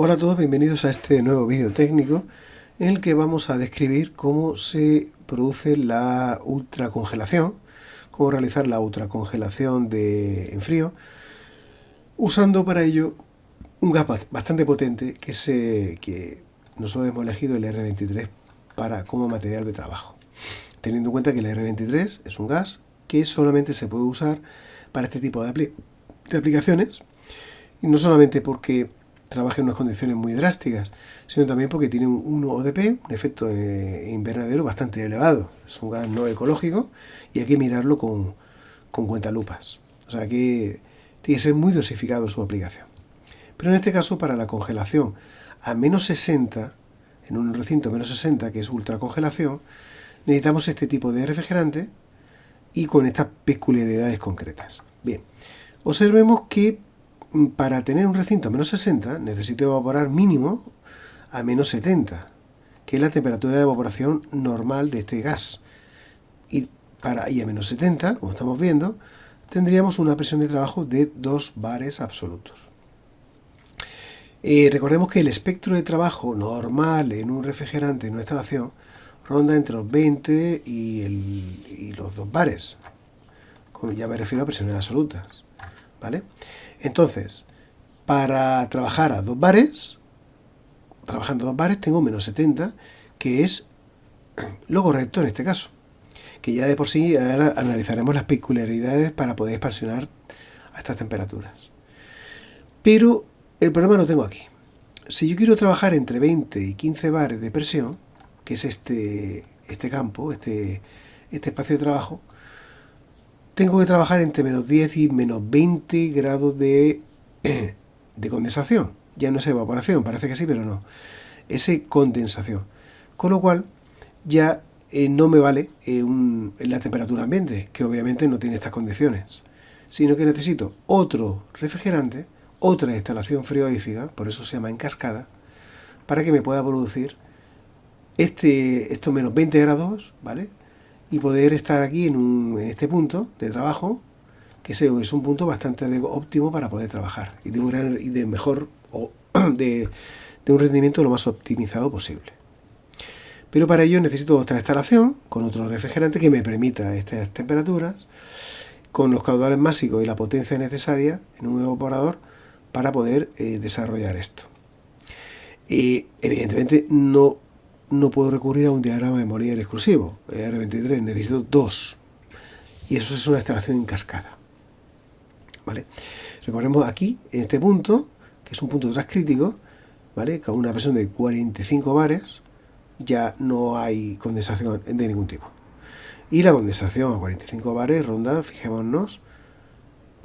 Hola a todos, bienvenidos a este nuevo vídeo técnico en el que vamos a describir cómo se produce la ultracongelación, cómo realizar la ultracongelación en frío, usando para ello un gas bastante potente que nosotros hemos elegido el R23 como material de trabajo, teniendo en cuenta que el R23 es un gas que solamente se puede usar para este tipo de aplicaciones, y no solamente porque trabaja en unas condiciones muy drásticas, sino también porque tiene un ODP, un efecto invernadero bastante elevado. Es un gas no ecológico y hay que mirarlo con cuentalupas. O sea que tiene que ser muy dosificado su aplicación. Pero en este caso, para la congelación a menos 60, en un recinto menos 60, que es ultracongelación, necesitamos este tipo de refrigerante y con estas peculiaridades concretas. Bien, observemos que para tener un recinto a menos 60 necesito evaporar mínimo a menos 70, que es la temperatura de evaporación normal de este gas. Y a menos 70, como estamos viendo, tendríamos una presión de trabajo de 2 bares absolutos. Recordemos que el espectro de trabajo normal en un refrigerante en una instalación ronda entre los 20 y los 2 bares. Ya me refiero a presiones absolutas, ¿vale? Entonces, para trabajar a 2 bares, trabajando a 2 bares, tengo menos 70, que es lo correcto en este caso. Que ya de por sí ahora analizaremos las peculiaridades para poder expansionar a estas temperaturas. Pero el problema lo tengo aquí. Si yo quiero trabajar entre 20 y 15 bares de presión, que es este campo, este espacio de trabajo, tengo que trabajar entre menos 10 y menos 20 grados de condensación. Ya no es evaporación, parece que sí, pero no. Es condensación. Con lo cual, ya no me vale la temperatura ambiente, que obviamente no tiene estas condiciones, sino que necesito otro refrigerante, otra instalación frigorífica, por eso se llama en cascada, para que me pueda producir estos menos 20 grados, ¿vale? Y poder estar aquí en este punto de trabajo, que es un punto bastante óptimo para poder trabajar y de un rendimiento lo más optimizado posible. Pero para ello necesito otra instalación con otro refrigerante que me permita estas temperaturas, con los caudales máximos y la potencia necesaria en un evaporador para poder desarrollar esto. Evidentemente no puedo recurrir a un diagrama de Molière exclusivo, el R23, necesito 2. Y eso es una instalación en cascada, ¿vale? Recordemos aquí, en este punto, que es un punto transcrítico, ¿vale? Con una presión de 45 bares, ya no hay condensación de ningún tipo. Y la condensación a 45 bares ronda, fijémonos,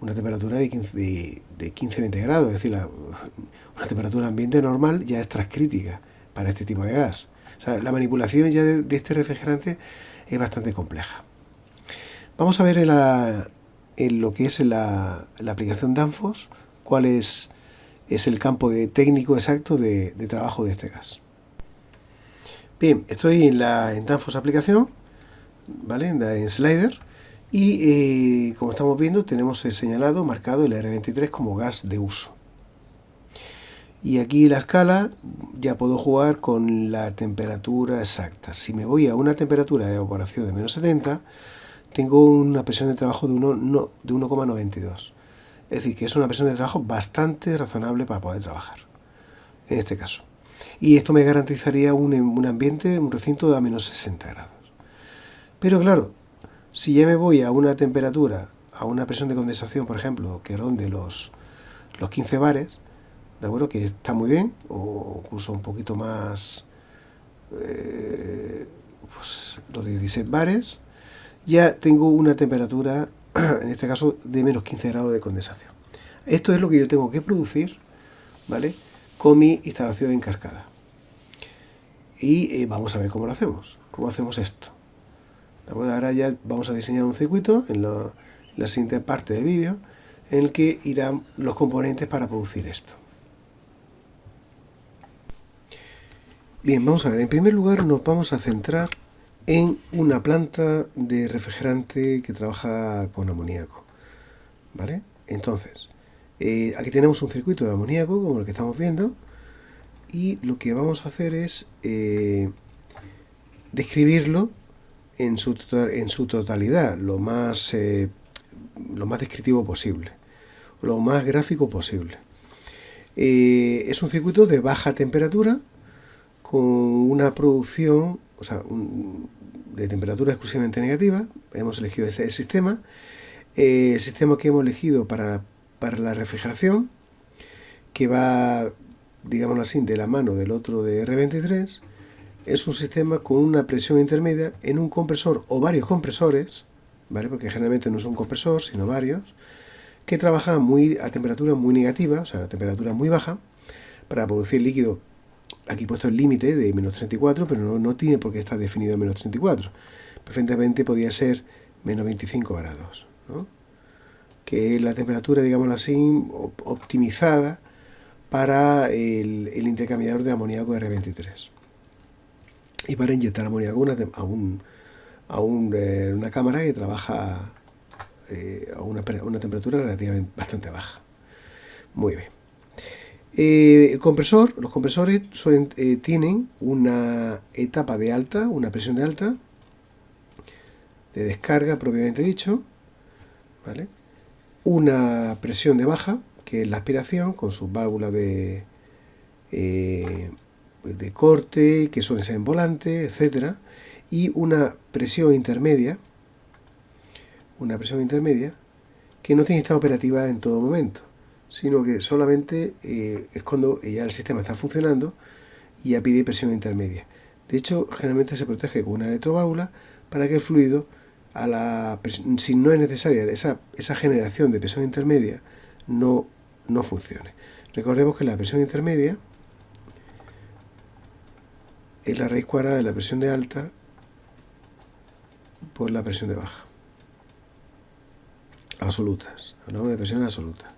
una temperatura de 15-20 grados, es decir, una temperatura ambiente normal ya es transcrítica para este tipo de gas. O sea, la manipulación ya de este refrigerante es bastante compleja. Vamos a ver en lo que es la aplicación Danfoss, cuál es el campo técnico exacto de trabajo de este gas. Bien, estoy en Danfoss aplicación, ¿vale? En Slider, y como estamos viendo tenemos marcado el R23 como gas de uso. Y aquí la escala ya puedo jugar con la temperatura exacta. Si me voy a una temperatura de evaporación de menos 70, tengo una presión de trabajo de 1,92. Es decir, que es una presión de trabajo bastante razonable para poder trabajar, en este caso. Y esto me garantizaría un ambiente, un recinto de a menos 60 grados. Pero claro, si ya me voy a una temperatura, a una presión de condensación, por ejemplo, que ronde los 15 bares, ¿de acuerdo? Que está muy bien, o incluso un poquito más, pues los 16 bares, ya tengo una temperatura, en este caso, de menos 15 grados de condensación. Esto es lo que yo tengo que producir, ¿vale? Con mi instalación en cascada. Y vamos a ver cómo lo hacemos. ¿Cómo hacemos esto? ¿De acuerdo? Ahora ya vamos a diseñar un circuito en la siguiente parte del vídeo, en el que irán los componentes para producir esto. Bien, vamos a ver. En primer lugar nos vamos a centrar en una planta de refrigerante que trabaja con amoníaco, ¿vale? Entonces, aquí tenemos un circuito de amoníaco, como el que estamos viendo, y lo que vamos a hacer es describirlo en su totalidad, lo más descriptivo posible, lo más gráfico posible. Es un circuito de baja temperatura con una producción, de temperatura exclusivamente negativa. Hemos elegido ese sistema. El sistema que hemos elegido para la refrigeración, que va, digámoslo así, de la mano del otro de R23, es un sistema con una presión intermedia en un compresor o varios compresores, ¿vale? Porque generalmente no es un compresor, sino varios, que trabajan a temperatura muy negativa, o sea, a temperatura muy baja, para producir líquido. Aquí he puesto el límite de menos 34, pero no tiene por qué estar definido en menos 34. Perfectamente podría ser menos 25 grados, ¿no? Que es la temperatura, digámoslo así, optimizada para el intercambiador de amoníaco R23. Y para inyectar amoníaco a una cámara que trabaja a una temperatura relativamente bastante baja. Muy bien. Los compresores tienen una etapa de alta, una presión de alta, de descarga propiamente dicho, ¿vale? Una presión de baja, que es la aspiración, con sus válvulas de corte, que suelen ser en volante, etcétera, y una presión intermedia, que no tiene que estar operativa en todo momento, sino que solamente es cuando ya el sistema está funcionando y ya pide presión intermedia. De hecho, generalmente se protege con una electroválvula para que el fluido, si no es necesaria esa generación de presión intermedia, no funcione. Recordemos que la presión intermedia es la raíz cuadrada de la presión de alta por la presión de baja. Absolutas. Hablamos de presiones absolutas.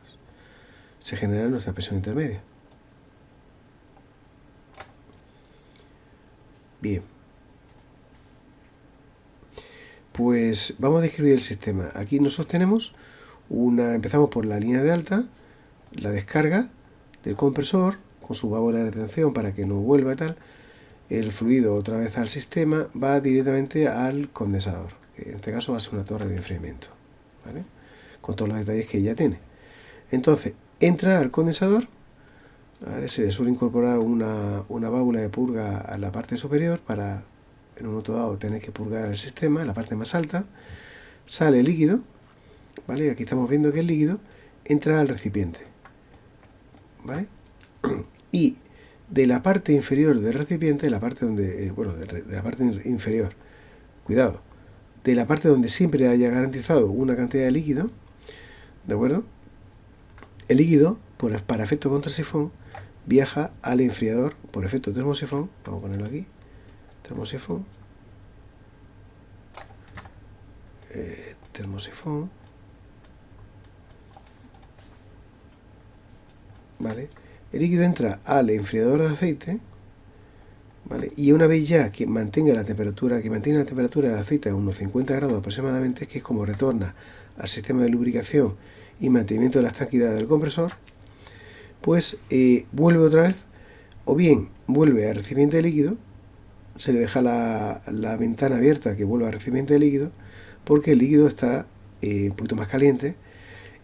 Se genera nuestra presión intermedia. Bien. Pues vamos a describir el sistema. Aquí nosotros tenemos empezamos por la línea de alta, la descarga del compresor con su válvula de retención para que no vuelva y tal. El fluido otra vez al sistema va directamente al condensador, que en este caso va a ser una torre de enfriamiento, ¿vale? Con todos los detalles que ya tiene. Entonces, entra al condensador, ¿vale? Se le suele incorporar una válvula de purga a la parte superior para, en un momento dado, tener que purgar el sistema, la parte más alta. Sale el líquido, ¿vale? Aquí estamos viendo que el líquido entra al recipiente, ¿vale? Y de la parte inferior del recipiente, la parte donde, de la parte inferior, cuidado, de la parte donde siempre haya garantizado una cantidad de líquido, ¿de acuerdo? El líquido, para efecto contrasifón, viaja al enfriador por efecto termosifón. Vamos a ponerlo aquí, termosifón, ¿vale? El líquido entra al enfriador de aceite, ¿vale? Y una vez ya que mantenga la temperatura de aceite a unos 50 grados aproximadamente, que es como retorna al sistema de lubricación y mantenimiento de la estanquidad del compresor, pues vuelve otra vez, o bien vuelve al recipiente de líquido, se le deja la ventana abierta que vuelva al recipiente de líquido, porque el líquido está un poquito más caliente,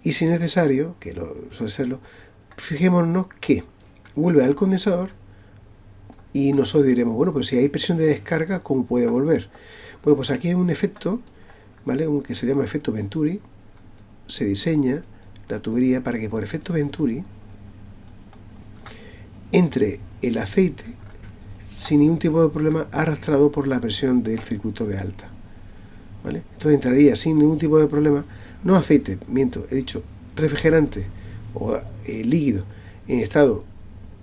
y si es necesario, que suele serlo, fijémonos que vuelve al condensador y nosotros diremos, bueno, pues si hay presión de descarga, ¿cómo puede volver? Bueno, pues aquí hay un efecto, ¿vale? Que se llama efecto Venturi. Se diseña la tubería para que por efecto Venturi entre el aceite sin ningún tipo de problema arrastrado por la presión del circuito de alta, ¿vale? Entonces entraría sin ningún tipo de problema, no aceite, he dicho refrigerante o líquido en estado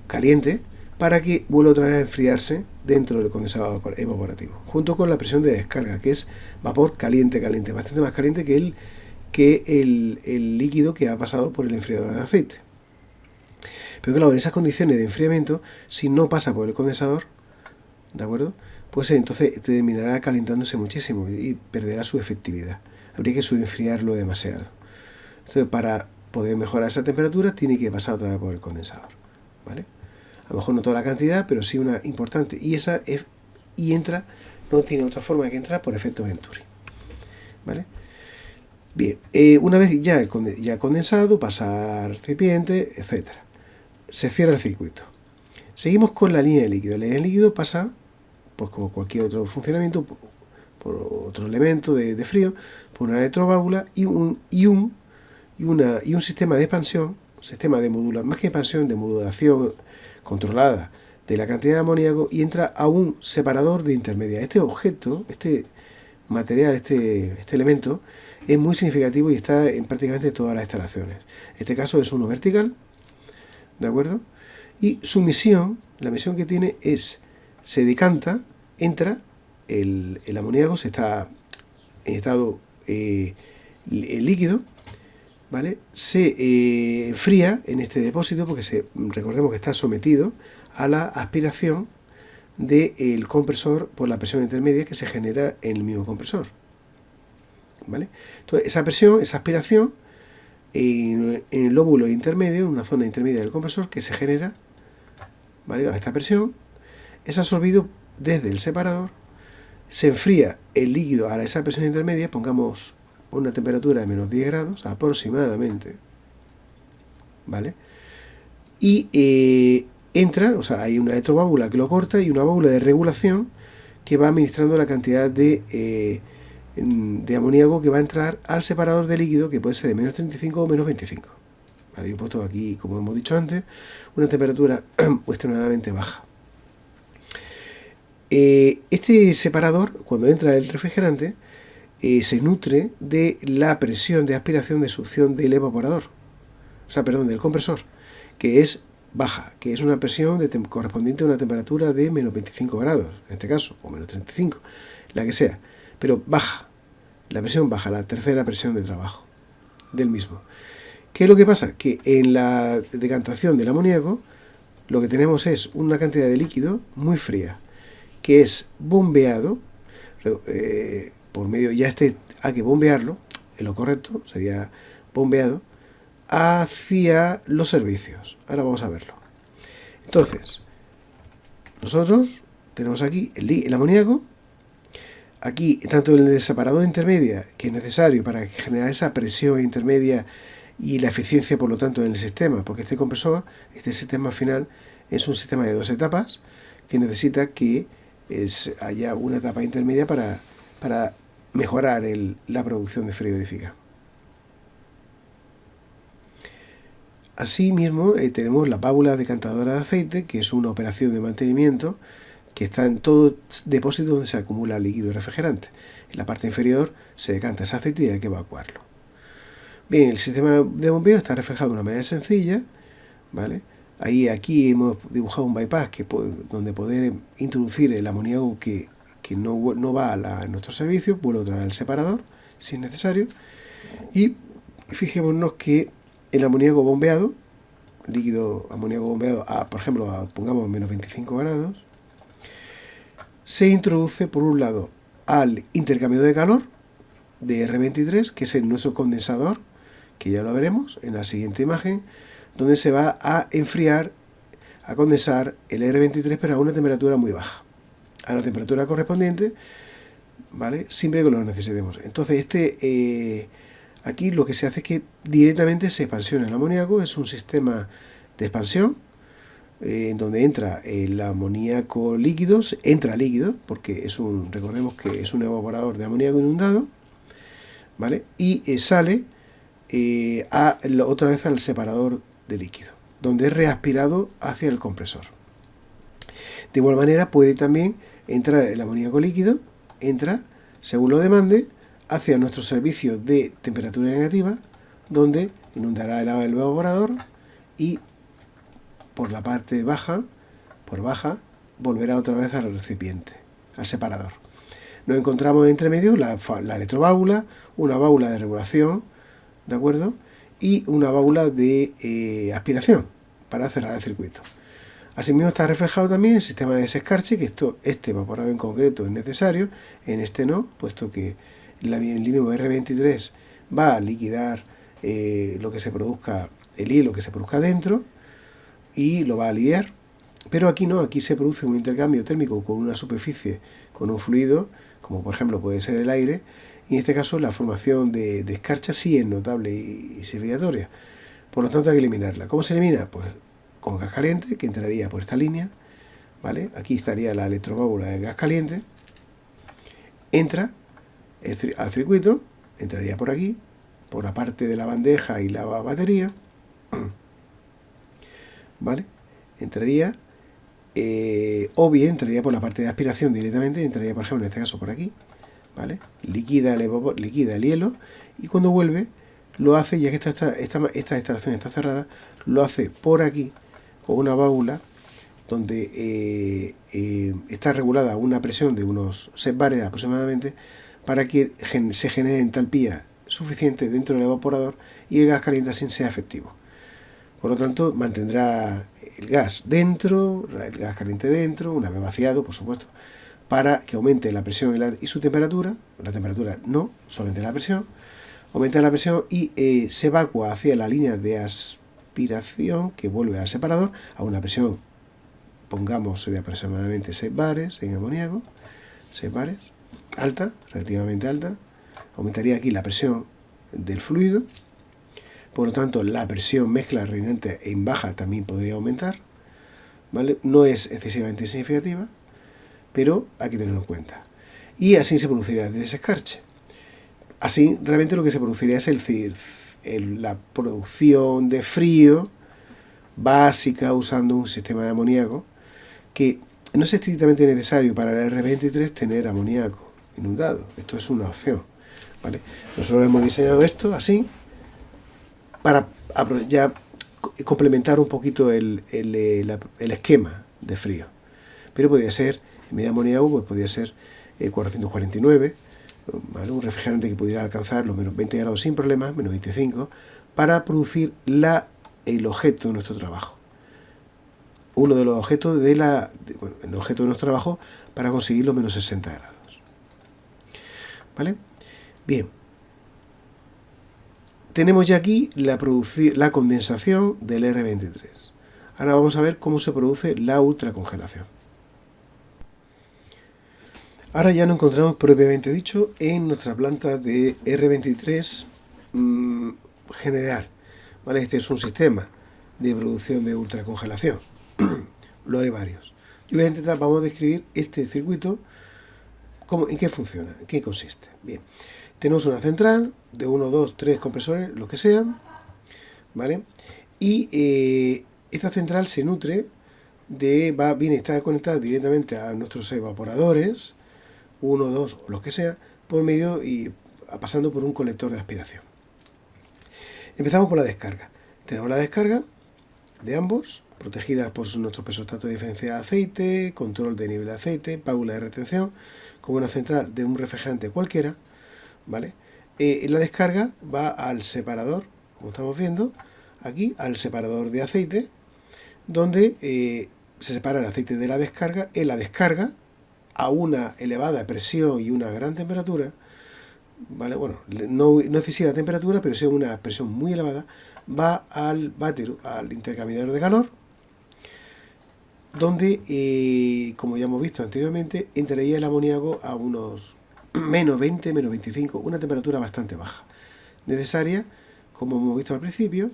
caliente, para que vuelva otra vez a enfriarse dentro del condensador evaporativo, junto con la presión de descarga, que es vapor caliente, bastante más caliente que el líquido que ha pasado por el enfriador de aceite. Pero claro, en esas condiciones de enfriamiento, si no pasa por el condensador, ¿de acuerdo? Pues entonces terminará calentándose muchísimo y perderá su efectividad. Habría que subenfriarlo demasiado. Entonces, para poder mejorar esa temperatura, tiene que pasar otra vez por el condensador, ¿vale? a lo mejor no toda la cantidad, pero sí una importante, y entra, no tiene otra forma que entrar por efecto Venturi, ¿vale? Bien, una vez ya condensado, pasa al recipiente, etcétera. Se cierra el circuito. Seguimos con la línea de líquido. La línea de líquido pasa, pues como cualquier otro funcionamiento, por otro elemento de frío, por una electroválvula y un sistema de expansión, sistema de modulación, más que expansión, de modulación controlada de la cantidad de amoníaco, y entra a un separador de intermedia. Este objeto, este material, este elemento, es muy significativo y está en prácticamente todas las instalaciones. En este caso es uno vertical, ¿de acuerdo? Y su misión, la misión que tiene es, se decanta, entra, el amoníaco se está en estado líquido, ¿vale? Se enfría en este depósito porque recordemos que está sometido a la aspiración del compresor por la presión intermedia que se genera en el mismo compresor, ¿vale? Entonces esa presión, esa aspiración en el lóbulo intermedio, en una zona intermedia del compresor que se genera, ¿vale? A esta presión es absorbido desde el separador, se enfría el líquido a esa presión intermedia, pongamos una temperatura de menos 10 grados aproximadamente, ¿vale? Y entra, o sea, hay una electroválvula que lo corta y una válvula de regulación que va administrando la cantidad de amoníaco que va a entrar al separador de líquido, que puede ser de menos 35 o menos 25. Vale, yo he puesto aquí, como hemos dicho antes, una temperatura extremadamente baja. Este separador, cuando entra el refrigerante, se nutre de la presión de aspiración de succión del evaporador, o sea, perdón, del compresor, que es baja, que es una presión correspondiente a una temperatura de menos 25 grados, en este caso, o menos 35, la que sea, pero baja, la presión baja, la tercera presión de trabajo del mismo. ¿Qué es lo que pasa? Que en la decantación del amoníaco lo que tenemos es una cantidad de líquido muy fría, que es bombeado por medio, hay que bombearlo, lo correcto sería bombeado hacia los servicios. Ahora vamos a verlo. Entonces, nosotros tenemos aquí el amoníaco, aquí tanto el separador intermedia, que es necesario para generar esa presión intermedia y la eficiencia, por lo tanto, en el sistema, porque este compresor, este sistema final, es un sistema de 2 etapas que necesita que haya una etapa intermedia para mejorar la producción de frigorífica. Asimismo, tenemos la válvula decantadora de aceite, que es una operación de mantenimiento que está en todo depósito donde se acumula líquido refrigerante. En la parte inferior se decanta ese aceite y hay que evacuarlo. Bien, el sistema de bombeo está reflejado de una manera sencilla, ¿vale? Aquí hemos dibujado un bypass donde poder introducir el amoníaco que no va a nuestro servicio, vuelve otra vez al separador, si es necesario, y fijémonos que el amoníaco bombeado, líquido amoníaco bombeado, por ejemplo, pongamos menos 25 grados, se introduce por un lado al intercambio de calor de R23, que es nuestro condensador, que ya lo veremos en la siguiente imagen, donde se va a enfriar, a condensar el R23, pero a una temperatura muy baja, a la temperatura correspondiente, ¿vale? Siempre que lo necesitemos. Entonces, aquí lo que se hace es que directamente se expansiona el amoníaco, es un sistema de expansión, en donde entra el amoníaco líquido, entra líquido, porque recordemos que es un evaporador de amoníaco inundado, ¿vale? Y sale otra vez al separador de líquido, donde es reaspirado hacia el compresor. De igual manera puede también entrar el amoníaco líquido, entra, según lo demande, hacia nuestro servicio de temperatura negativa, donde inundará el evaporador y por la parte baja, volverá otra vez al recipiente, al separador. Nos encontramos entre medio la electroválvula, una válvula de regulación, ¿de acuerdo? Y una válvula de aspiración para cerrar el circuito. Asimismo está reflejado también el sistema de desescarche, que este evaporado en concreto es necesario, en este no, puesto que el mismo R23 va a liquidar lo que se produzca, el hielo que se produzca dentro, y lo va a lidiar, Pero aquí no, aquí se produce un intercambio térmico con una superficie, con un fluido, como por ejemplo puede ser el aire, y en este caso la formación de escarcha sí es notable y significativa. Por lo tanto hay que eliminarla. ¿Cómo se elimina? Pues con gas caliente, que entraría por esta línea, ¿vale? Aquí estaría la electroválvula de gas caliente, entra al circuito, entraría por aquí, por la parte de la bandeja y la batería, ¿vale? Entraría, o bien entraría por la parte de aspiración directamente, entraría por ejemplo en este caso por aquí, ¿vale? Liquida el hielo y cuando vuelve lo hace, ya que esta instalación está cerrada, lo hace por aquí con una válvula donde está regulada una presión de unos 6 bares aproximadamente para que se genere entalpía suficiente dentro del evaporador y el gas caliente así sea efectivo. Por lo tanto, mantendrá el gas dentro, el gas caliente dentro, una vez vaciado, por supuesto, para que aumente la presión y su temperatura. La temperatura no, solamente la presión. Aumenta la presión y se evacua hacia la línea de aspiración que vuelve al separador a una presión, pongamos, de aproximadamente 6 bares en amoníaco, 6 bares, alta, relativamente alta. Aumentaría aquí la presión del fluido. Por lo tanto, la presión mezcla reinante en baja también podría aumentar, ¿vale? No es excesivamente significativa, pero hay que tenerlo en cuenta. Y así se produciría el desescarche. Así, realmente lo que se produciría es la producción de frío básica usando un sistema de amoníaco, que no es estrictamente necesario para el R23 tener amoníaco inundado. Esto es una opción, ¿vale? Nosotros hemos diseñado esto así para ya complementar un poquito el esquema de frío. Pero podría ser, en vez de amoníaco, pues podría ser 449, ¿vale? Un refrigerante que pudiera alcanzar los menos 20 grados sin problemas, menos 25, para producir el objeto de nuestro trabajo. Uno de los objetos el objeto de nuestro trabajo para conseguir los menos 60 grados. ¿Vale? Bien. Tenemos ya aquí la condensación del R23. Ahora vamos a ver cómo se produce la ultracongelación. Ahora ya nos encontramos propiamente dicho en nuestra planta de R23 general. ¿Vale? Este es un sistema de producción de ultracongelación. Lo hay varios. Yo voy a intentar, vamos a describir este circuito, en qué funciona, en qué consiste. Bien, tenemos una central de 1, 2, 3 compresores, lo que sean, ¿vale? Y esta central se nutre está conectada directamente a nuestros evaporadores, 1, 2, o los que sea, por medio y pasando por un colector de aspiración. Empezamos por la descarga. Tenemos la descarga de ambos, protegidas por nuestro pesostato de diferencia de aceite, control de nivel de aceite, válvula de retención, como una central de un refrigerante cualquiera, ¿vale? La descarga va al separador, como estamos viendo, aquí, al separador de aceite, donde se separa el aceite de la descarga. En la descarga, a una elevada presión y una gran temperatura, ¿vale? Bueno, no excesiva temperatura, pero sí una presión muy elevada, va al intercambiador de calor, donde, como ya hemos visto anteriormente, entraría el amoníaco a unos menos 20, menos 25, una temperatura bastante baja, necesaria, como hemos visto al principio,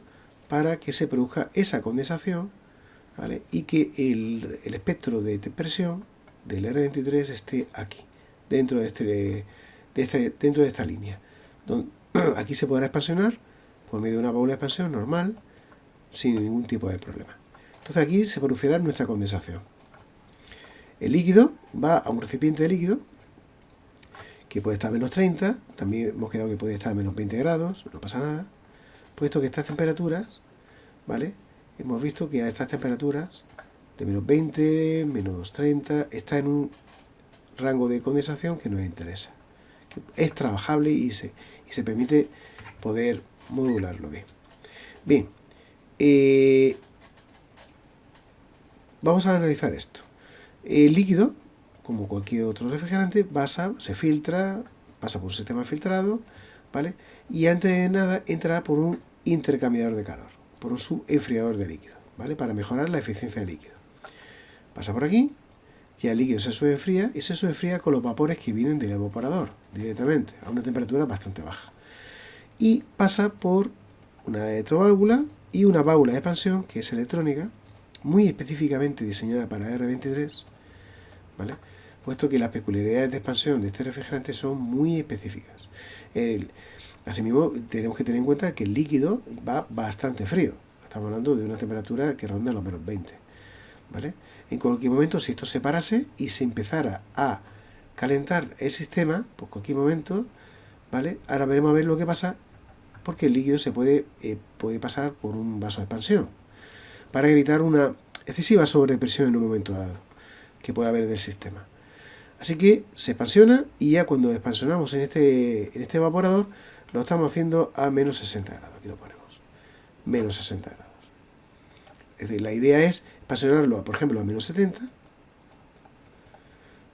para que se produzca esa condensación, ¿vale? Y que el espectro de presión del R23 esté aquí, dentro de esta línea. Aquí se podrá expansionar por medio de una válvula de expansión normal, sin ningún tipo de problema. Entonces aquí se producirá nuestra condensación. El líquido va a un recipiente de líquido que puede estar a menos 30, también hemos quedado que puede estar a menos 20 grados, no pasa nada, puesto que estas temperaturas, ¿vale? Hemos visto que a estas temperaturas de menos 20, menos 30, está en un rango de condensación que nos interesa, que es trabajable y se permite poder modularlo bien. Bien, vamos a analizar esto. El líquido, como cualquier otro refrigerante, se filtra, pasa por un sistema filtrado, ¿vale? Y antes de nada entrará por un intercambiador de calor, por un subenfriador de líquido, ¿vale? Para mejorar la eficiencia del líquido. pasa por aquí, ya el líquido se subenfría y se subenfría con los vapores que vienen del evaporador directamente, a una temperatura bastante baja. Y pasa por una electroválvula y una válvula de expansión, que es electrónica, muy específicamente diseñada para R23, ¿vale? Puesto que las peculiaridades de expansión de este refrigerante son muy específicas. Asimismo, tenemos que tener en cuenta que el líquido va bastante frío. Estamos hablando de una temperatura que ronda los menos 20, ¿vale? En cualquier momento, si esto se parase y se empezara a calentar el sistema, pues cualquier momento, ¿vale? Ahora veremos a ver lo que pasa, porque el líquido se puede pasar por un vaso de expansión, para evitar una excesiva sobrepresión en un momento dado que pueda haber del sistema. Así que se expansiona y ya cuando expansionamos en este evaporador, lo estamos haciendo a menos 60 grados. Aquí lo ponemos. Menos 60 grados. Es decir, la idea es expansionarlo, por ejemplo, a menos 70,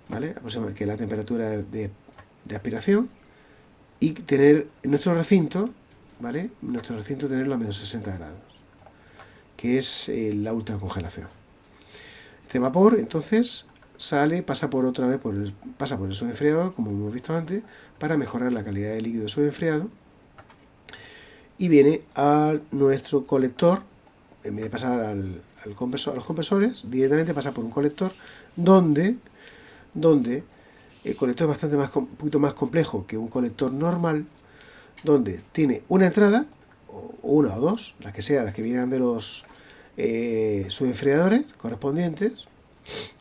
¿vale? Aproximadamente, que es la temperatura de aspiración, y tener nuestro recinto, ¿vale? Nuestro recinto tenerlo a menos 60 grados, que es la ultracongelación. Este vapor, entonces, sale, pasa por otra vez, pasa por el subenfriador, como hemos visto antes, para mejorar la calidad del líquido subenfriado, y viene a nuestro colector. En vez de pasar a los compresores, directamente pasa por un colector donde el colector es un poquito más complejo que un colector normal, donde tiene una entrada, o una o dos, las que sean, las que vienen de los subenfriadores correspondientes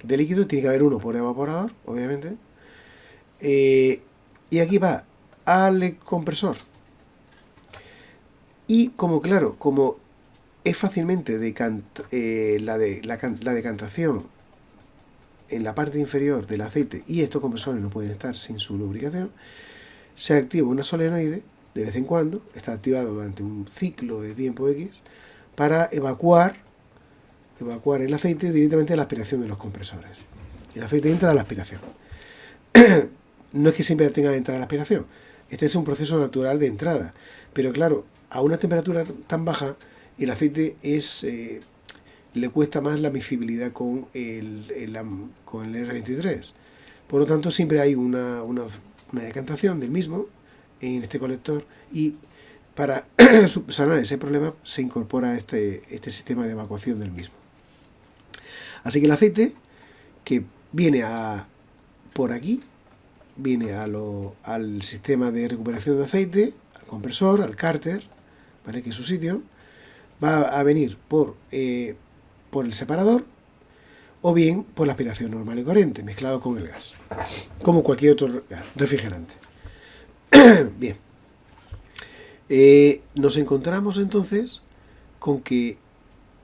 de líquido. Tiene que haber uno por evaporador, obviamente, y aquí va al compresor. Y como es fácilmente la decantación en la parte inferior del aceite, y estos compresores no pueden estar sin su lubricación, se activa una solenoide de vez en cuando, está activado durante un ciclo de tiempo X, para evacuar el aceite directamente a la aspiración de los compresores. El aceite entra a la aspiración. No es que siempre tenga que entrar a la aspiración, este es un proceso natural de entrada, pero claro, a una temperatura tan baja, el aceite le cuesta más la miscibilidad con el R23. Por lo tanto, siempre hay una decantación del mismo en este colector, y para subsanar ese problema se incorpora este sistema de evacuación del mismo. Así que el aceite que viene por aquí, viene al sistema de recuperación de aceite, al compresor, al cárter, ¿vale? Que es su sitio, va a venir por el separador, o bien por la aspiración normal y corriente, mezclado con el gas, como cualquier otro refrigerante. Bien. Nos encontramos entonces con que,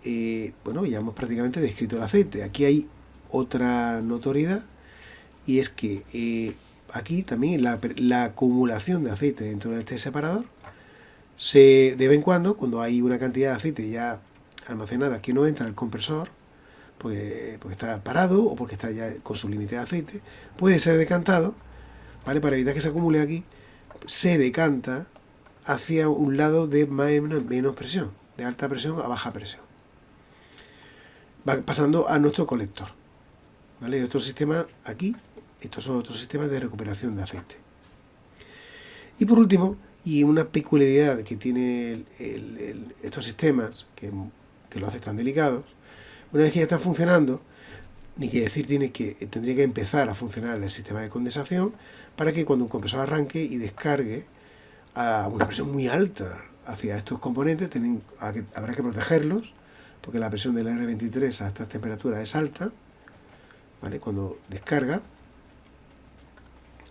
ya hemos prácticamente descrito el aceite. Aquí hay otra notoriedad, y es que aquí también la acumulación de aceite dentro de este separador, de vez en cuando hay una cantidad de aceite ya almacenada que no entra al compresor, porque está parado o porque está ya con su límite de aceite, puede ser decantado, ¿vale? Para evitar que se acumule aquí, se decanta hacia un lado de menos presión, de alta presión a baja presión. Va pasando a nuestro colector, ¿vale? Otro sistema aquí, estos son otros sistemas de recuperación de aceite. Y por último, y una peculiaridad que tiene estos sistemas, que lo hace tan delicados, una vez que ya están funcionando, ni que decir tendría que empezar a funcionar el sistema de condensación, para que cuando un compresor arranque y descargue a una presión muy alta hacia estos componentes, habrá que protegerlos, porque la presión del R23 a estas temperaturas es alta, ¿vale? Cuando descarga,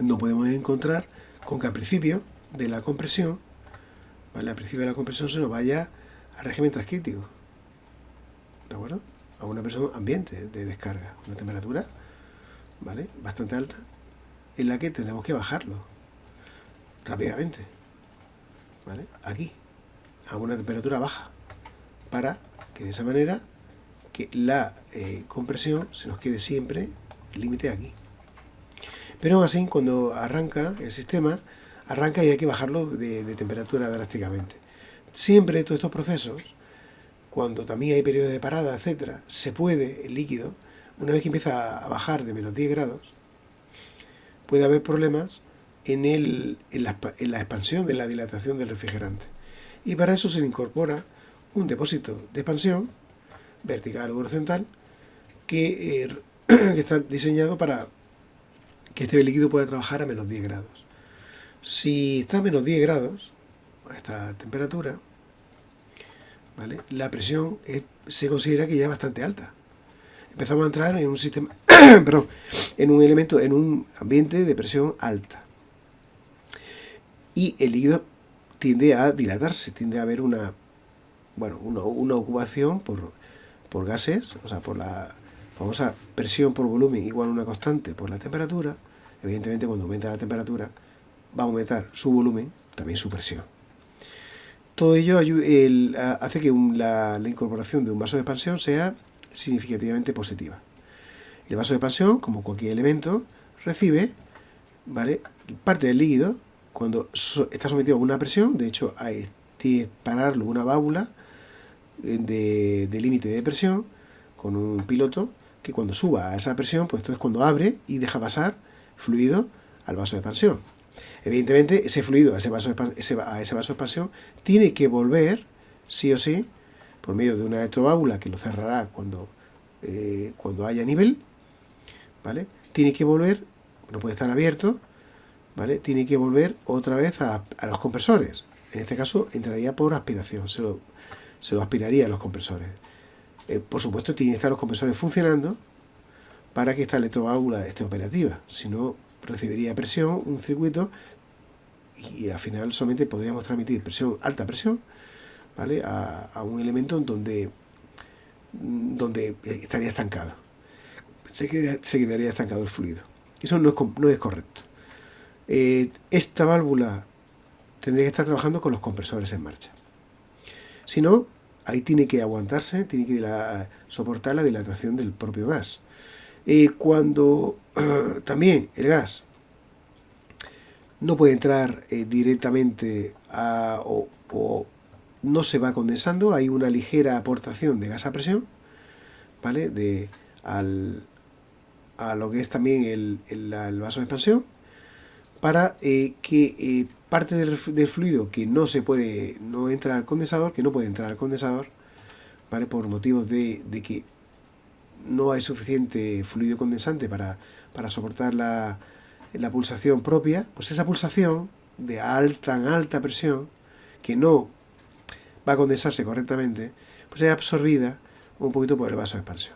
no podemos encontrar con que al principio de la compresión, ¿vale? Al principio de la compresión se nos vaya a régimen transcrítico, ¿de acuerdo? A una presión ambiente de descarga, una temperatura, ¿vale? Bastante alta, en la que tenemos que bajarlo rápidamente, ¿vale? Aquí, a una temperatura baja, para que de esa manera que la compresión se nos quede siempre límite aquí. Pero aún así, cuando arranca el sistema, arranca y hay que bajarlo de temperatura drásticamente. Siempre todos estos procesos, cuando también hay periodos de parada, etcétera, se puede, el líquido, una vez que empieza a bajar de menos 10 grados, puede haber problemas en la expansión de la dilatación del refrigerante. Y para eso se le incorpora un depósito de expansión, vertical o horizontal, que está diseñado para que este líquido pueda trabajar a menos 10 grados. Si está a menos 10 grados, a esta temperatura, ¿vale?, la presión se considera que ya es bastante alta. Empezamos a entrar en un sistema, perdón, en un ambiente de presión alta. Y el líquido tiende a dilatarse, tiende a haber una ocupación por gases, o sea, por la famosa presión por volumen igual a una constante por la temperatura. Evidentemente, cuando aumenta la temperatura, va a aumentar su volumen, también su presión. Todo ello hace que la incorporación de un vaso de expansión sea significativamente positiva. El vaso de expansión, como cualquier elemento, recibe, ¿vale?, parte del líquido cuando está sometido a una presión. De hecho, hay que pararlo una válvula de límite de presión con un piloto que cuando suba a esa presión, pues entonces cuando abre y deja pasar fluido al vaso de expansión. Evidentemente, ese fluido a ese vaso de expansión tiene que volver, sí o sí, por medio de una electroválvula que lo cerrará cuando haya nivel, ¿vale? Tiene que volver, no puede estar abierto, ¿vale? Tiene que volver otra vez a los compresores. En este caso entraría por aspiración, se lo aspiraría a los compresores. Por supuesto, tienen que estar los compresores funcionando para que esta electroválvula esté operativa. Si no, recibiría presión, un circuito, y al final solamente podríamos transmitir alta presión, ¿vale?, a un elemento donde estaría estancado. Se quedaría estancado el fluido. Eso no es correcto. Esta válvula tendría que estar trabajando con los compresores en marcha. Si no, ahí tiene que aguantarse, tiene que soportar la dilatación del propio gas. Cuando también el gas no puede entrar directamente o no se va condensando, hay una ligera aportación de gas a presión, ¿vale?, a lo que es también el vaso de expansión, para que parte del fluido que no entra al condensador, que no puede entrar al condensador, ¿vale?, por motivos de que no hay suficiente fluido condensante para soportar la pulsación propia, pues esa pulsación de tan alta presión que no va a condensarse correctamente, pues es absorbida un poquito por el vaso de expansión,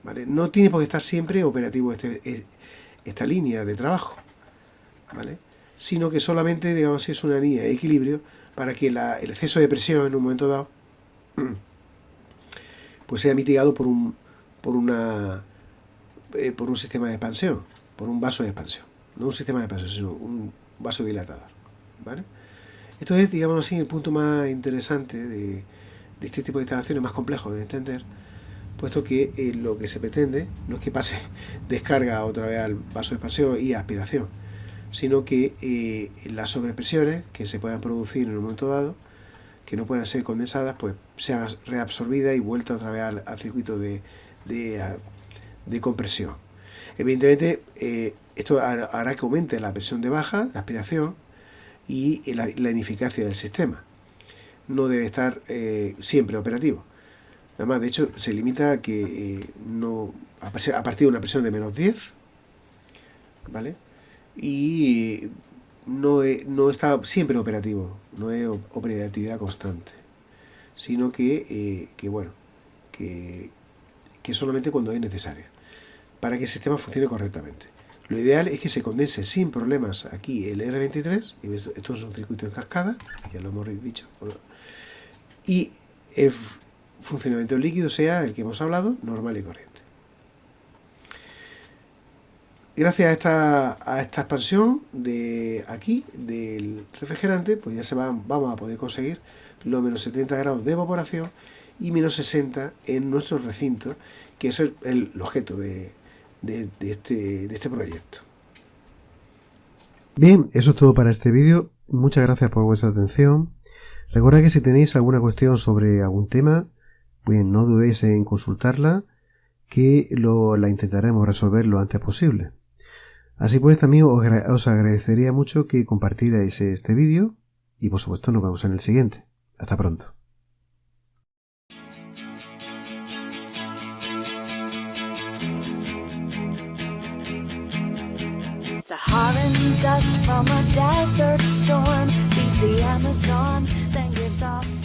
¿vale? No tiene por qué estar siempre operativo esta línea de trabajo, ¿vale?, sino que solamente, digamos, es una línea de equilibrio para que el exceso de presión en un momento dado pues sea mitigado por un sistema de expansión, por un vaso de expansión. No un sistema de expansión, sino un vaso dilatador, ¿vale? Esto es, digamos así, el punto más interesante de este tipo de instalaciones, más complejo de entender, puesto que lo que se pretende no es que pase descarga otra vez al vaso de expansión y aspiración, sino que las sobrepresiones que se puedan producir en un momento dado, que no puedan ser condensadas, pues sean reabsorbidas y vueltas otra vez al circuito de compresión. Evidentemente, esto hará que aumente la presión de baja, la aspiración y la ineficacia del sistema. No debe estar siempre operativo. Además, de hecho, se limita a que a partir de una presión de menos 10, ¿vale?, y no está siempre operativo, no es operatividad constante, sino que solamente cuando es necesario, para que el sistema funcione correctamente. Lo ideal es que se condense sin problemas aquí el R23, y esto es un circuito en cascada, ya lo hemos dicho, y el funcionamiento del líquido sea el que hemos hablado, normal y corriente. Gracias a esta expansión de aquí, del refrigerante, pues ya vamos a poder conseguir los menos 70 grados de evaporación y menos 60 en nuestro recinto, que es el objeto de este proyecto. Bien, eso es todo para este vídeo. Muchas gracias por vuestra atención. Recuerda que si tenéis alguna cuestión sobre algún tema, pues no dudéis en consultarla, que la intentaremos resolver lo antes posible. Así pues, también os agradecería mucho que compartierais este vídeo y por supuesto nos vemos en el siguiente. Hasta pronto. Saharan dust from a desert storm leaves the Amazon, then gives off